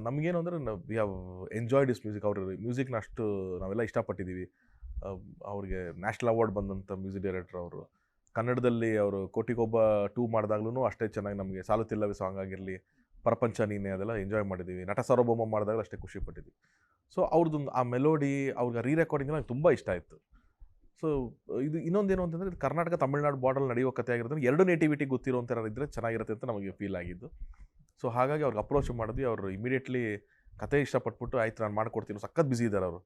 ನಮಗೇನು ಅಂದರೆ we have enjoyed his music. ಅವ್ರ ಮ್ಯೂಸಿಕ್ನ ಅಷ್ಟು ನಾವೆಲ್ಲ ಇಷ್ಟಪಟ್ಟಿದ್ದೀವಿ. ಅವ್ರಿಗೆ ನ್ಯಾಷನಲ್ ಅವಾರ್ಡ್ ಬಂದಂಥ ಮ್ಯೂಸಿಕ್ ಡೈರೆಕ್ಟರ್ ಅವರು. ಕನ್ನಡದಲ್ಲಿ ಅವರು ಕೋಟಿಗೊಬ್ಬ 2 ಮಾಡಿದಾಗ್ಲೂ ಅಷ್ಟೇ ಚೆನ್ನಾಗಿ ನಮಗೆ ಸಾಲುತ್ತಿಲ್ಲವೇ ಸಾಂಗ್ ಆಗಿರಲಿ, ಪ್ರಪಂಚ ನೀನೆ ಅದೆಲ್ಲ ಎಂಜಾಯ್ ಮಾಡಿದ್ದೀವಿ. ನಟ ಸಾರ್ವಭೌಮ ಮಾಡಿದಾಗಲೂ ಅಷ್ಟೇ ಖುಷಿ ಪಟ್ಟಿದ್ವಿ. ಸೊ ಅವ್ರದ್ದೊಂದು ಆ ಮೆಲೋಡಿ, ಅವ್ರಿಗೆ ರೀ ರೆಕಾರ್ಡಿಂಗ್ ನಂಗೆ ತುಂಬ ಇಷ್ಟ ಆಯಿತು. ಸೊ ಇದು ಇನ್ನೊಂದೇನು ಅಂತಂದರೆ, ಇದು ಕರ್ನಾಟಕ ತಮಿಳ್ನಾಡು ಬಾರ್ಡರ್ ನಡೆಯುವ ಕಥೆ ಆಗಿರೋದ್ರೆ 2 ನೇಟಿವಿಟಿ ಗೊತ್ತಿರೋಂಥ ಇದ್ದರೆ ಚೆನ್ನಾಗಿರುತ್ತೆ ಅಂತ ನಮಗೆ ಫೀಲ್ ಆಗಿದ್ದು. ಸೊ ಹಾಗಾಗಿ ಅವ್ರಿಗೆ ಅಪ್ರೋಚ್ ಮಾಡಿದ್ವಿ. ಅವರು ಇಮಿಡಿಯೇಟ್ಲಿ ಕತೆ ಇಷ್ಟಪಟ್ಬಿಟ್ಟು ಆಯ್ತು ನಾನು ಮಾಡ್ಕೊಡ್ತೀನಿ, ಸಖತ್ ಬ್ಯುಸಿ ಇದ್ದಾರೆ ಅವರು.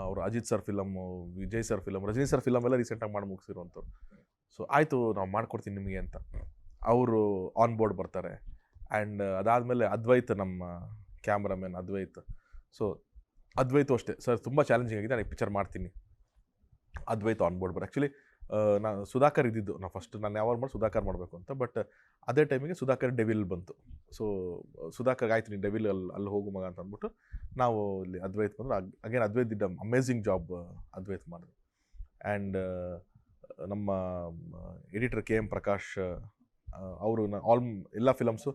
ಅವರು Ajith sir film, Vijay sir film, Rajini sir film ಎಲ್ಲ ರೀಸೆಂಟಾಗಿ ಮಾಡಿ ಮುಗಿಸಿರುವಂಥವ್ರು. ಸೊ ಆಯಿತು ನಾವು ಮಾಡ್ಕೊಡ್ತೀನಿ ನಿಮಗೆ ಅಂತ ಅವರು ಆನ್ ಬೋರ್ಡ್ ಬರ್ತಾರೆ. ಆ್ಯಂಡ್ ಅದಾದಮೇಲೆ ಅದ್ವೈತ್, ನಮ್ಮ ಕ್ಯಾಮ್ರಾಮನ್ ಅದ್ವೈತ್. ಸೊ ಅದ್ವೈತು ಅಷ್ಟೇ, ಸರ್ ತುಂಬ ಚಾಲೆಂಜಿಂಗ್ ಆಗಿದೆ, ನಾನು ಪಿಕ್ಚರ್ ಮಾಡ್ತೀನಿ. ಅದ್ವೈತ್ ಆನ್ ಬೋರ್ಡ್ ಬರ್. ಆ್ಯಕ್ಚುಲಿ ನಾನು ಸುಧಾಕರ್ ಇದ್ದಿದ್ದು, ನಾನು ಯಾವಾಗ ಮಾಡಿ ಸುಧಾಕರ್ ಮಾಡಬೇಕು ಅಂತ. ಬಟ್ ಅದೇ ಟೈಮಿಗೆ ಸುಧಾಕರ್ ಡೆವಿಲ್ ಬಂತು. ಸೊ ಸುಧಾಕರ್ ಆಯ್ತು ನೀನು ಡೆವಿಲ್ ಅಲ್ಲಿ ಹೋಗು ಮಗ ಅಂತ ಅಂದ್ಬಿಟ್ಟು ನಾವು ಇಲ್ಲಿ ಅದ್ವೈತ್ ಬಂದ್ರೆ again Advaith did amazing job Advaith ಮಾಡಿದ್ರು. ಆ್ಯಂಡ್ ನಮ್ಮ ಎಡಿಟರ್ KM ಪ್ರಕಾಶ್ ಅವರು ಎಲ್ಲ ಫಿಲಮ್ಸು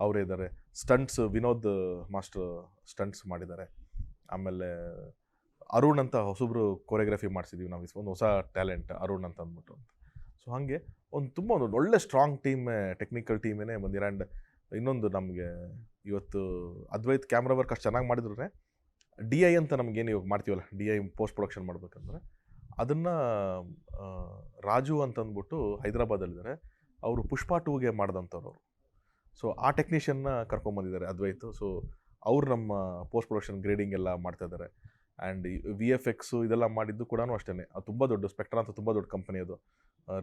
ಅವರೇ ಇದ್ದಾರೆ. ಸ್ಟಂಟ್ಸ್ ವಿನೋದ್ ಮಾಸ್ಟರ್ ಸ್ಟಂಟ್ಸ್ ಮಾಡಿದ್ದಾರೆ. ಆಮೇಲೆ ಅರುಣ್ ಅಂತ ಹೊಸಬ್ರು ಕೊರಿಯೋಗ್ರಫಿ ಮಾಡಿಸಿದ್ದೀವಿ ನಾವು, ಒಂದು ಹೊಸ ಟ್ಯಾಲೆಂಟ್ ಅರುಣ್ ಅಂತ ಅಂದ್ಬಿಟ್ಟು. ಸೊ ಹಾಗೆ ತುಂಬ ಒಂದು ಒಳ್ಳೆ ಸ್ಟ್ರಾಂಗ್ ಟೀಮ್, ಟೆಕ್ನಿಕಲ್ ಟೀಮೇನೆ ಬಂದಿರ. ಆ್ಯಂಡ್ ಇನ್ನೊಂದು ನಮಗೆ ಇವತ್ತು ಅದ್ವೈತ್ ಕ್ಯಾಮ್ರಾ ವರ್ಕ್ ಅಷ್ಟು ಚೆನ್ನಾಗಿ ಮಾಡಿದ್ರೆ, DI ಅಂತ ನಮಗೇನು ಇವಾಗ ಮಾಡ್ತೀವಲ್ಲ, DI ಪೋಸ್ಟ್ ಪ್ರೊಡಕ್ಷನ್ ಮಾಡಬೇಕಂದ್ರೆ ಅದನ್ನು ರಾಜು ಅಂತಂದ್ಬಿಟ್ಟು ಹೈದರಾಬಾದಲ್ಲಿದ್ದಾರೆ, ಅವರು ಪುಷ್ಪ 2ಗೆ ಮಾಡಿದಂಥವ್ರು ಅವರು. ಸೊ ಆ ಟೆಕ್ನಿಷಿಯನ್ನ ಕರ್ಕೊಂಬಂದಿದ್ದಾರೆ ಅದ್ವೈತು. ಸೊ ಅವ್ರು ನಮ್ಮ ಪೋಸ್ಟ್ ಪ್ರೊಡಕ್ಷನ್ ಗ್ರೇಡಿಂಗ್ ಎಲ್ಲ ಮಾಡ್ತಾಯಿದ್ದಾರೆ. ಆ್ಯಂಡ್ VFX ಇದೆಲ್ಲ ಮಾಡಿದ್ದು ಕೂಡ ಅಷ್ಟೇ. ಅದು ತುಂಬ ದೊಡ್ಡ ಸ್ಪೆಕ್ಟ್ರಾ ಅಂತ ತುಂಬ ದೊಡ್ಡ ಕಂಪನಿ ಅದು.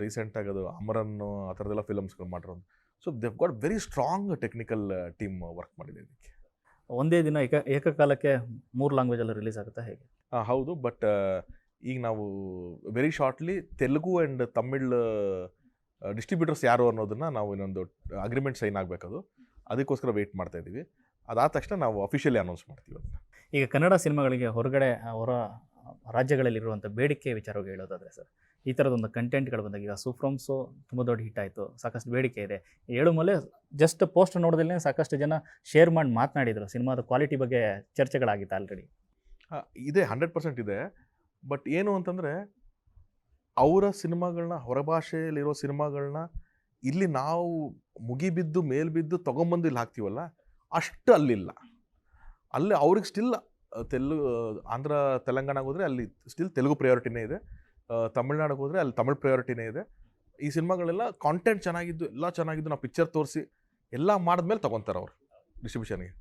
ರೀಸೆಂಟಾಗಿ ಅದು ಅಮರನ್ನು ಆ ಥರದ್ದೆಲ್ಲ ಫಿಲಮ್ಸ್ಗಳು ಮಾಡಿರೋದು. So Dev got very strong technical team work ಮಾಡಿದೆ ಇದಕ್ಕೆ. ಒಂದೇ ದಿನ ಏಕಕಾಲಕ್ಕೆ 3 ಲ್ಯಾಂಗ್ವೇಜಲ್ಲಿ ರಿಲೀಸ್ ಆಗುತ್ತಾ ಹೇಗೆ? ಹೌದು. ಬಟ್ ಈಗ ನಾವು very shortly Telugu and Tamil distributors ಯಾರು ಅನ್ನೋದನ್ನು ನಾವು ಇನ್ನೊಂದು ಅಗ್ರಿಮೆಂಟ್ ಸೈನ್ ಆಗಬೇಕದು, ಅದಕ್ಕೋಸ್ಕರ ವೆಯ್ಟ್ ಮಾಡ್ತಾಯಿದ್ದೀವಿ. ಅದಾದ ತಕ್ಷಣ ನಾವು ಅಫಿಷಿಯಲಿ ಅನೌನ್ಸ್ ಮಾಡ್ತೀವಿ ಅದನ್ನು. ಈಗ ಕನ್ನಡ ಸಿನಿಮಾಗಳಿಗೆ ಹೊರ ರಾಜ್ಯಗಳಲ್ಲಿರುವಂಥ ಬೇಡಿಕೆ ವಿಚಾರವಾಗಿ ಹೇಳೋದಾದರೆ ಸರ್, ಈ ಥರದೊಂದು ಕಂಟೆಂಟ್ಗಳು ಬಂದಾಗ ಈಗ ಸೂಫ್ರಮ್ಸು ತುಂಬ ದೊಡ್ಡ ಹಿಟ್ ಆಯಿತು, ಸಾಕಷ್ಟು ಬೇಡಿಕೆ ಇದೆ. ಏಳುಮಲೆ ಜಸ್ಟ್ ಪೋಸ್ಟ್ ನೋಡೋದಲ್ಲೇ ಸಾಕಷ್ಟು ಜನ ಶೇರ್ ಮಾಡಿ ಮಾತನಾಡಿದರು, ಸಿನಿಮಾದ ಕ್ವಾಲಿಟಿ ಬಗ್ಗೆ ಚರ್ಚೆಗಳಾಗಿತ್ತು ಆಲ್ರೆಡಿ. ಇದೆ 100% ಇದೆ. ಬಟ್ ಏನು ಅಂತಂದರೆ, ಅವರ ಸಿನಿಮಾಗಳನ್ನ, ಹೊರಭಾಷೆಯಲ್ಲಿರೋ ಸಿನಿಮಾಗಳನ್ನ ಇಲ್ಲಿ ನಾವು ಮುಗಿಬಿದ್ದು ಮೇಲ್ಬಿದ್ದು ತೊಗೊಂಬಂದು ಇಲ್ಲಿ ಹಾಕ್ತೀವಲ್ಲ, ಅಷ್ಟು ಅಲ್ಲಿಲ್ಲ. ಅಲ್ಲಿ ಅವ್ರಿಗೆ ಸ್ಟಿಲ್ ಆಂಧ್ರ ತೆಲಂಗಾಣಕ್ಕೆ ಹೋದರೆ ಅಲ್ಲಿ ಸ್ಟಿಲ್ ತೆಲುಗು ಪ್ರಯಾರಿಟಿನೇ ಇದೆ, ತಮಿಳ್ನಾಡಿಗೆ ಹೋದರೆ ಅಲ್ಲಿ ತಮಿಳ್ ಪ್ರಯಾರಿಟಿನೇ ಇದೆ. ಈ ಸಿನಿಮಾಗಳೆಲ್ಲ ಕಾಂಟೆಂಟ್ ಚೆನ್ನಾಗಿದ್ದು, ಎಲ್ಲ ಚೆನ್ನಾಗಿದ್ದು ನಾವು ಪಿಕ್ಚರ್ ತೋರಿಸಿ ಎಲ್ಲ ಮಾಡಿದ್ಮೇಲೆ ತೊಗೊತಾರೆ ಅವರು ಡಿಸ್ಟ್ರಿಬ್ಯೂಷನ್ಗೆ.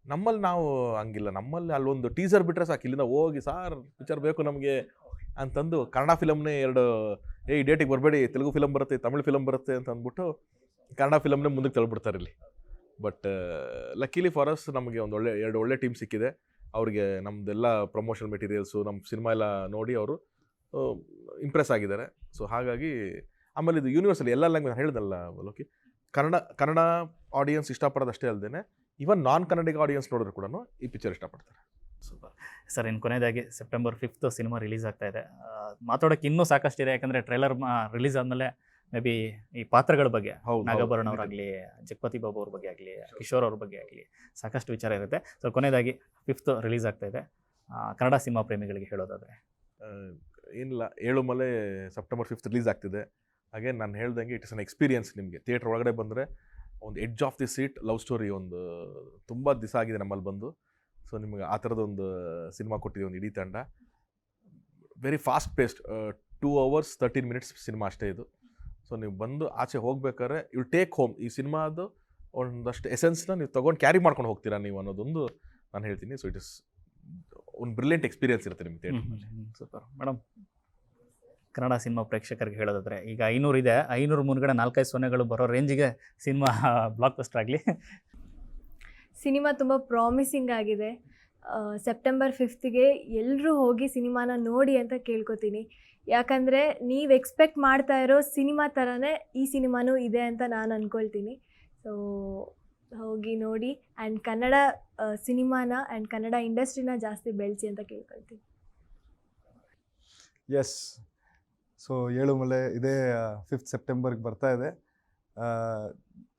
ನಮ್ಮಲ್ಲಿ ನಾವು ಹಂಗಿಲ್ಲ. ನಮ್ಮಲ್ಲಿ ಅಲ್ಲೊಂದು ಟೀಸರ್ ಬಿಟ್ಟರೆ ಸಾಕು, ಇಲ್ಲಿಂದ ಹೋಗಿ ಸಾರ್ ಪಿಕ್ಚರ್ ಬೇಕು ನಮಗೆ ಅಂತಂದು ಕನ್ನಡ ಫಿಲಮ್ನೇ ಈ ಡೇಟಿಗೆ ಬರಬೇಡಿ, ತೆಲುಗು ಫಿಲಮ್ ಬರುತ್ತೆ, ತಮಿಳ್ ಫಿಲಮ್ ಬರುತ್ತೆ ಅಂತ ಅಂದ್ಬಿಟ್ಟು ಕನ್ನಡ ಫಿಲಮ್ನೇ ಮುಂದಕ್ಕೆ ತಳ್ಬಿಡ್ತಾರೆ ಇಲ್ಲಿ. ಬಟ್ ಲಕ್ಕಿಲಿ ಫಾರ್ ಅಸ್ ನಮಗೆ ಒಂದು 2 ಒಳ್ಳೆ ಟೀಮ್ ಸಿಕ್ಕಿದೆ. ಅವ್ರಿಗೆ ನಮ್ಮದೆಲ್ಲ ಪ್ರಮೋಷನ್ ಮೆಟೀರಿಯಲ್ಸು, ನಮ್ಮ ಸಿನಿಮಾ ಎಲ್ಲ ನೋಡಿ ಅವರು ಇಂಪ್ರೆಸ್ ಆಗಿದ್ದಾರೆ. ಸೊ ಹಾಗಾಗಿ ಆಮೇಲೆ ಇದು ಯೂನಿವರ್ಸಲ್ಲಿ ಎಲ್ಲ ಲ್ಯಾಂಗ್ವೇಜ್ ಹೇಳಿದಲ್ಲ ಲೋಕಿ, ಕನ್ನಡ ಆಡಿಯನ್ಸ್ ಇಷ್ಟಪಡೋದಷ್ಟೇ ಅಲ್ಲದೆ ಈವನ್ ನಾನ್ ಕನ್ನಡಿಗ ಆಡಿಯನ್ಸ್ ನೋಡಿದ್ರು ಕೂಡ ಈ ಪಿಕ್ಚರ್ ಇಷ್ಟಪಡ್ತಾರೆ. Super sir. ಇನ್ನು ಕೊನೆಯದಾಗಿ ಸೆಪ್ಟೆಂಬರ್ 5 ಸಿನಿಮಾ ರಿಲೀಸ್ ಆಗ್ತಾ ಇದೆ. ಮಾತಾಡೋಕ್ಕೆ ಇನ್ನೂ ಸಾಕಷ್ಟಿದೆ, ಯಾಕಂದರೆ ಟ್ರೈಲರ್ ರಿಲೀಸ್ ಆದಮೇಲೆ ಮೇ ಬಿ ಈ ಪಾತ್ರಗಳ ಬಗ್ಗೆ, ನಾಗಾಭರಣ ಅವರಾಗಲಿ, ಜಗಪತಿ ಬಾಬು ಅವ್ರ ಬಗ್ಗೆ ಆಗಲಿ, ಕಿಶೋರ್ ಅವ್ರ ಬಗ್ಗೆ ಆಗಲಿ ಸಾಕಷ್ಟು ವಿಚಾರ ಇರುತ್ತೆ. ಸೊ ಕೊನೆಯದಾಗಿ 5 ರಿಲೀಸ್ ಆಗ್ತಾ ಇದೆ, ಕನ್ನಡ ಸಿನಿಮಾ ಪ್ರೇಮಿಗಳಿಗೆ ಹೇಳೋದಾದರೆ? ಏನಿಲ್ಲ, ಏಳುಮಲೆ ಸೆಪ್ಟೆಂಬರ್ 5 ರಿಲೀಸ್ ಆಗ್ತಿದೆ. ಹಾಗೆ ನಾನು ಹೇಳ್ದಂಗೆ ಇಟ್ ಇಸ್ ಅನ್ ಎಕ್ಸ್ಪೀರಿಯನ್ಸ್. ನಿಮಗೆ ಥಿಯೇಟ್ರ್ ಒಳಗಡೆ ಬಂದರೆ ಒಂದು edge of the seat love story, ಒಂದು ತುಂಬ ದಿವಸ ಆಗಿದೆ ನಮ್ಮಲ್ಲಿ ಬಂದು. ಸೊ ನಿಮಗೆ ಆ ಥರದೊಂದು ಸಿನಿಮಾ ಕೊಟ್ಟಿದ್ದೀವಿ, ಒಂದು ಇಡೀ ತಂಡ. Very fast paced 2 hours 13 minutes cinema ಅಷ್ಟೇ ಇದು. ಸೊ ನೀವು ಬಂದು ಆಚೆ ಹೋಗ್ಬೇಕಾದ್ರೆ ಯು ಟೇಕ್ ಹೋಮ್ ಈ ಸಿನಿಮಾದು ಒಂದಷ್ಟು ಎಸೆನ್ಸ್ನ ನೀವು ತೊಗೊಂಡು ಕ್ಯಾರಿ ಮಾಡ್ಕೊಂಡು ಹೋಗ್ತೀರಾ ನೀವು ಅನ್ನೋದೊಂದು ನಾನು ಹೇಳ್ತೀನಿ. ಸೊ ಇಟ್ ಇಸ್ ಒಂದು ಬ್ರಿಲಿಯಂಟ್ ಎಕ್ಸ್ಪೀರಿಯನ್ಸ್ ಇರುತ್ತೆ ನಿಮ್ಗೆ ಥಿಯೇಟರ್ನಲ್ಲಿ. Super madam. ಕನ್ನಡ ಸಿನಿಮಾ ಪ್ರೇಕ್ಷಕರಿಗೆ ಹೇಳೋದಾದ್ರೆ ಈಗ 500 ಇದೆ, 500 ಮುಂದ್ಗಡೆ 4-5 ಸೊನ್ನೆಗಳು ಬರೋ ರೇಂಜಿಗೆ ಸಿನಿಮಾ ಬ್ಲಾಕ್ ಬಸ್ಟರ್ ಆಗಲಿ. ಸಿನಿಮಾ ತುಂಬ ಪ್ರಾಮಿಸಿಂಗ್ ಆಗಿದೆ. ಸೆಪ್ಟೆಂಬರ್ 5ಗೆ ಎಲ್ಲರೂ ಹೋಗಿ ಸಿನಿಮಾನ ನೋಡಿ ಅಂತ ಕೇಳ್ಕೊತೀನಿ. ಯಾಕಂದರೆ ನೀವು ಎಕ್ಸ್ಪೆಕ್ಟ್ ಮಾಡ್ತಾ ಇರೋ ಸಿನಿಮಾ ಥರನೇ ಈ ಸಿನಿಮಾನೂ ಇದೆ ಅಂತ ನಾನು ಅಂದ್ಕೊಳ್ತೀನಿ. ಸೊ ಹೋಗಿ ನೋಡಿ ಆ್ಯಂಡ್ ಕನ್ನಡ ಸಿನಿಮಾನ ಆ್ಯಂಡ್ ಕನ್ನಡ ಇಂಡಸ್ಟ್ರಿನ ಜಾಸ್ತಿ ಬೆಳೆಸಿ ಅಂತ ಕೇಳ್ಕೊಳ್ತೀನಿ. ಎಸ್. ಸೊ ಏಳುಮಲೆ ಇದೇ 5th ಸೆಪ್ಟೆಂಬರ್ಗೆ ಬರ್ತಾ ಇದೆ.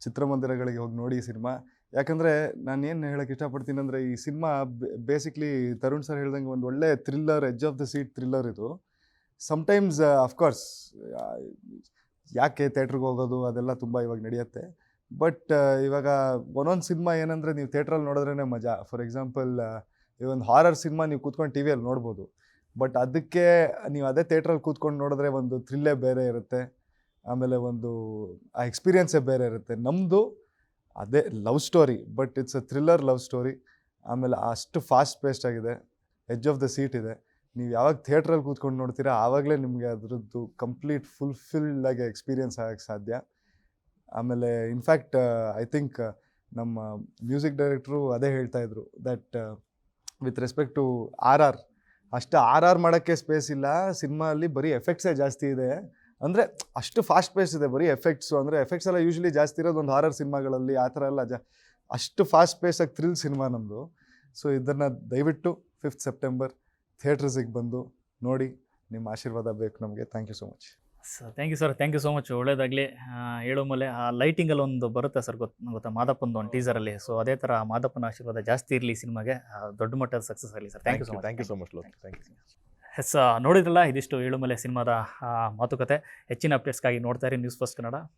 ಚಿತ್ರಮಂದಿರಗಳಿಗೆ ಹೋಗಿ ನೋಡಿ ಈ ಸಿನಿಮಾ. ಯಾಕಂದರೆ ನಾನು ಏನು ಹೇಳೋಕ್ಕೆ ಇಷ್ಟಪಡ್ತೀನಿ ಅಂದರೆ, ಈ ಸಿನಿಮಾ ಬೇಸಿಕ್ಲಿ ತರುಣ್ ಸರ್ ಹೇಳ್ದಂಗೆ ಒಂದು ಒಳ್ಳೆ thriller, edge of the seat thriller ಇದು. ಸಮ್ಟೈಮ್ಸ್ ಅಫ್ಕೋರ್ಸ್ ಯಾಕೆ ಥಿಯೇಟ್ರಿಗೆ ಹೋಗೋದು ಅದೆಲ್ಲ ತುಂಬ ಇವಾಗ ನಡೆಯುತ್ತೆ. ಬಟ್ ಇವಾಗ ಒಂದೊಂದು ಸಿನಿಮಾ ಏನಂದರೆ ನೀವು ಥಿಯೇಟ್ರಲ್ಲಿ ನೋಡಿದ್ರೇ ಮಜಾ. ಫಾರ್ ಎಕ್ಸಾಂಪಲ್ ಈ ಒಂದು ಹಾರರ್ ಸಿನಿಮಾ ನೀವು ಕೂತ್ಕೊಂಡು ಟಿ ವಿಯಲ್ಲಿ ನೋಡ್ಬೋದು. ಬಟ್ ಅದಕ್ಕೆ ನೀವು ಅದೇ ಥಿಯೇಟ್ರಲ್ಲಿ ಕೂತ್ಕೊಂಡು ನೋಡಿದ್ರೆ ಒಂದು ಥ್ರಿಲ್ಲೇ ಬೇರೆ ಇರುತ್ತೆ, ಆಮೇಲೆ ಒಂದು ಆ ಎಕ್ಸ್ಪೀರಿಯನ್ಸೇ ಬೇರೆ ಇರುತ್ತೆ. ನಮ್ಮದು ಅದೇ love story, but it's a thriller love story. ಆಮೇಲೆ ಅಷ್ಟು ಫಾಸ್ಟ್ ಪೇಸ್ಟ್ ಆಗಿದೆ, ಎಡ್ಜ್ ಆಫ್ ದ ಸೀಟ್ ಇದೆ. ನೀವು ಯಾವಾಗ ಥಿಯೇಟ್ರಲ್ಲಿ ಕೂತ್ಕೊಂಡು ನೋಡ್ತೀರಾ ಆವಾಗಲೇ ನಿಮಗೆ ಅದರದ್ದು ಕಂಪ್ಲೀಟ್ ಫುಲ್ಫಿಲ್ಡ್ ಆಗಿ ಎಕ್ಸ್ಪೀರಿಯನ್ಸ್ ಆಗೋಕ್ಕೆ ಸಾಧ್ಯ. ಆಮೇಲೆ ಇನ್ಫ್ಯಾಕ್ಟ್ ಐ ಥಿಂಕ್ ನಮ್ಮ ಮ್ಯೂಸಿಕ್ ಡೈರೆಕ್ಟ್ರು ಅದೇ ಹೇಳ್ತಾಯಿದ್ರು that with respect to RR, ಅಷ್ಟು RR ಮಾಡೋಕ್ಕೆ ಸ್ಪೇಸ್ ಇಲ್ಲ ಸಿನಿಮಾ ಅಲ್ಲಿ, ಬರೀ ಎಫೆಕ್ಟ್ಸೇ ಜಾಸ್ತಿ ಇದೆ. ಅಂದರೆ ಅಷ್ಟು ಫಾಸ್ಟ್ ಪೇಸ್ ಇದೆ, ಬರೀ ಎಫೆಕ್ಟ್ಸು. ಅಂದರೆ ಎಫೆಕ್ಟ್ಸ್ ಎಲ್ಲ ಯೂಶ್ವಲಿ ಜಾಸ್ತಿ ಇರೋದು ಒಂದು ಹಾರರ್ ಸಿನಿಮಾಗಳಲ್ಲಿ, ಆ ಥರ ಎಲ್ಲ ಅಷ್ಟು ಫಾಸ್ಟ್ ಪೇಸಾಗಿ ಥ್ರಿಲ್ ಸಿನಿಮಾ ನಮ್ಮದು. ಸೊ ಇದನ್ನು ದಯವಿಟ್ಟು 5th ಸೆಪ್ಟೆಂಬರ್ ಥಿಯೇಟ್ರಸಿಗೆ ಬಂದು ನೋಡಿ, ನಿಮ್ಮ ಆಶೀರ್ವಾದ ಬೇಕು ನಮಗೆ. Thank you so much. Thank you sir, thank you so much. ಒಳ್ಳೇದಾಗಲಿ. ಏಳುಮಲೆ ಆ ಲೈಟಿಂಗಲ್ಲಿ ಒಂದು ಬರುತ್ತೆ ಸರ್, ಗೊತ್ತಾ ಮಾದಪ್ಪಂದು ಒಂದು ಟೀಸರಲ್ಲಿ. ಸೊ ಅದೇ ಥರ ಮಾದಪ್ಪನ ಆಶೀರ್ವಾದ ಜಾಸ್ತಿ ಇರಲಿ ಸಿನಿಮಾಗೆ, ದೊಡ್ಡ ಮಟ್ಟದ ಸಕ್ಸಸ್ ಆಗಲಿ sir. Thank you so much. Thank you so much Loki. Thank you. Yes, ನೋಡಿದ್ರಲ್ಲ, ಇದಿಷ್ಟು ಏಳುಮಲೆ ಸಿನಿಮಾದ ಮಾತುಕತೆ. ಹೆಚ್ಚಿನ ಅಪ್ಡೇಟ್ಸ್ಗಾಗಿ ನೋಡ್ತಾ ಇರಿ ನ್ಯೂಸ್ ಫಸ್ಟ್ ಕನ್ನಡ.